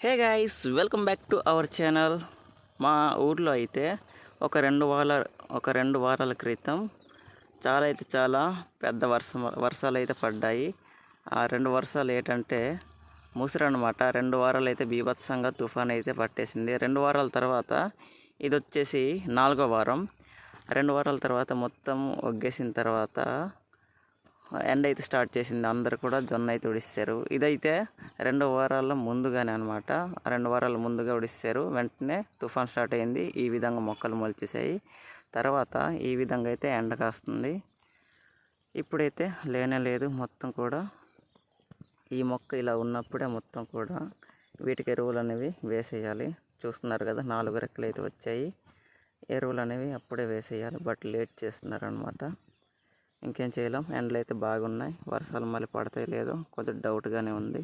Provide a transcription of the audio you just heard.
Hey guys, welcome back to our channel. మా ఊర్లో అయితే ఒక రెండు వారాల క్రితం చాలా పెద్ద వర్షాలు అయితే పడ్డాయి. ఆ రెండు వర్షాలు ఏంటంటే ముసురు అనమాట. 2 వారాలు అయితే బీభత్సంగా తుఫాన్ అయితే పట్టేసింది. 2 వారాల తర్వాత ఇది వచ్చేసి 4వ వారం. 2 వారాల తర్వాత మొత్తం ఒగ్గేసిన తర్వాత ఎండ అయితే స్టార్ట్ చేసింది. అందరు కూడా జొన్న అయితే ఉడిస్తారు. ఇదైతే 2 వారాల ముందుగానే అనమాట. 2 వారాల ముందుగా ఉడిస్తారు. వెంటనే తుఫాన్ స్టార్ట్ అయింది. ఈ విధంగా మొక్కలు మొలిచేసాయి. తర్వాత ఈ విధంగా అయితే ఎండ కాస్తుంది. ఇప్పుడైతే లేనే లేదు. మొత్తం కూడా ఈ మొక్క ఇలా ఉన్నప్పుడే మొత్తం కూడా వీటికి ఎరువులు అనేవి వేసేయాలి. చూస్తున్నారు కదా, 4 రెక్కలు అయితే వచ్చాయి. ఎరువులు అనేవి అప్పుడే వేసేయాలి. బట్ లేట్ చేస్తున్నారు అనమాట. ఇంకేం చేయలేం. ఎండలు అయితే బాగున్నాయి. వర్షాలు మళ్ళీ పడతాయి లేదో కొంచెం డౌట్గానే ఉంది.